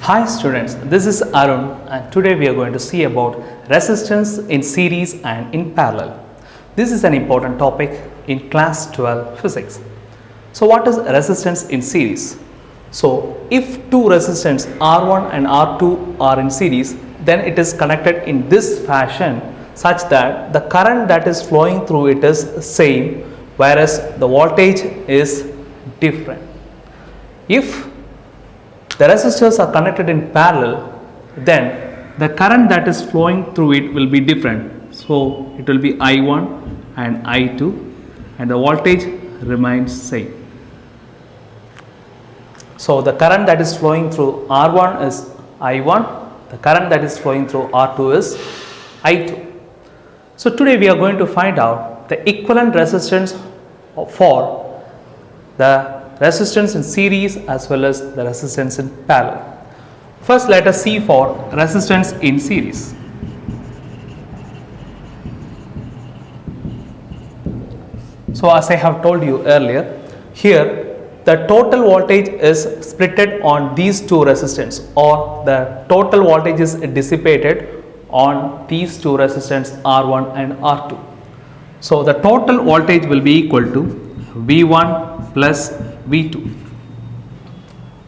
Hi students, this is Arun and today we are going to see about resistance in series and in parallel. This is an important topic in class 12 physics. So what is resistance in series? So if two resistors R1 and R2 are in series, then it is connected in this fashion such that the current that is flowing through it is same whereas the voltage is different. If the resistors are connected in parallel, then the current that is flowing through it will be different. So it will be I1 and I2 and the voltage remains same. So the current that is flowing through R1 is I1, the current that is flowing through R2 is I2. So today we are going to find out the equivalent resistance for the resistance in series as well as the resistance in parallel. First let us see for resistance in series. So as I have told you earlier, here the total voltage is splitted on these two resistors, or the total voltage is dissipated on these two resistors R1 and R2. So the total voltage will be equal to V1 plus V2.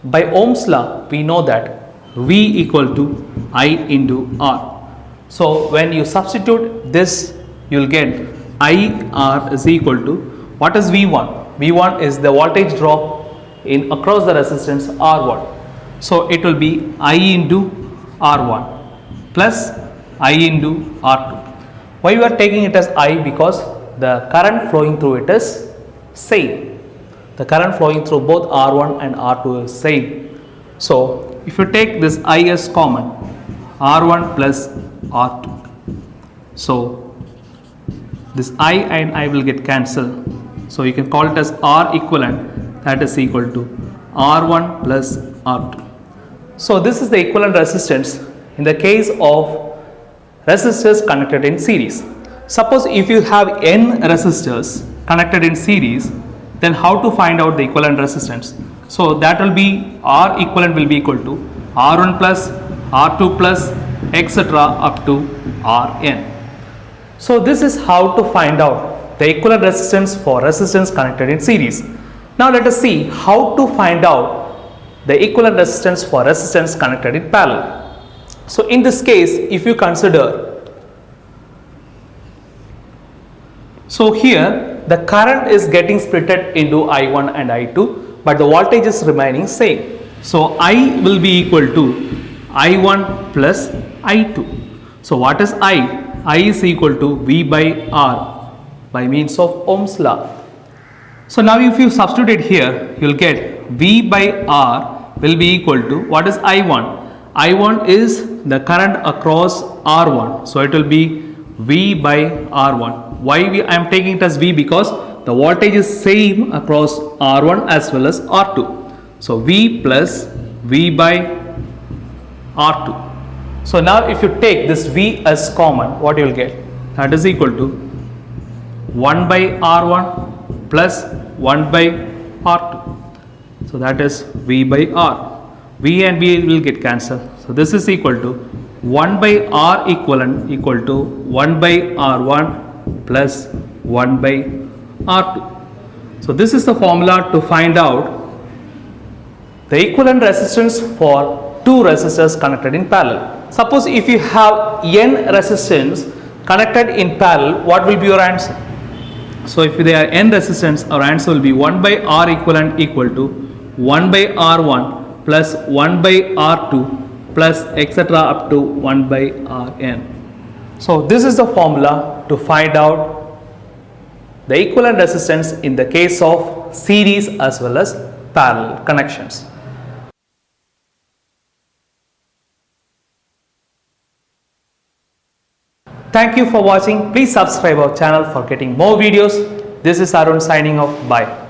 By Ohm's law, we know that V equal to I into R. So when you substitute this, you will get IR is equal to, what is V1? V1 is the voltage drop in across the resistance R1. So it will be I into R1 plus I into R2. Why we are taking it as I? Because the current flowing through it is same. The current flowing through both R1 and R2 is same. So if you take this I as common, R1 plus R2. So this I and I will get cancelled. So you can call it as R equivalent, that is equal to R1 plus R2. So this is the equivalent resistance in the case of resistors connected in series. Suppose if you have n resistors connected in series, then how to find out the equivalent resistance? So that will be R equivalent will be equal to R1 plus R2 plus etc. up to Rn. So this is how to find out the equivalent resistance for resistance connected in series. Now let us see how to find out the equivalent resistance for resistance connected in parallel. So in this case, if you consider, so here the current is getting splitted into I1 and I2, but the voltage is remaining same. So I will be equal to I1 plus I2. So what is I? I is equal to V by R by means of Ohm's law. So now if you substitute here, you will get V by R will be equal to, what is I1? I1 is the current across R1. So it will be V by R1. Why I am taking it as V? Because the voltage is same across R1 as well as R2. So V plus V by R2. So now if you take this V as common, what you will get? That is equal to 1 by R1 plus 1 by R2. So that is V by R. V and V will get cancelled. So this is equal to 1 by R equivalent equal to 1 by R1 plus 1 by R2. So this is the formula to find out the equivalent resistance for two resistors connected in parallel. Suppose if you have n resistance connected in parallel, what will be your answer? So if there are n resistance, our answer will be 1 by R equivalent equal to 1 by R1 plus 1 by R2 plus etc. up to 1 by Rn. So this is the formula to find out the equivalent resistance in the case of series as well as parallel connections. Thank you for watching. Please subscribe our channel for getting more videos. This is Arun signing off. Bye.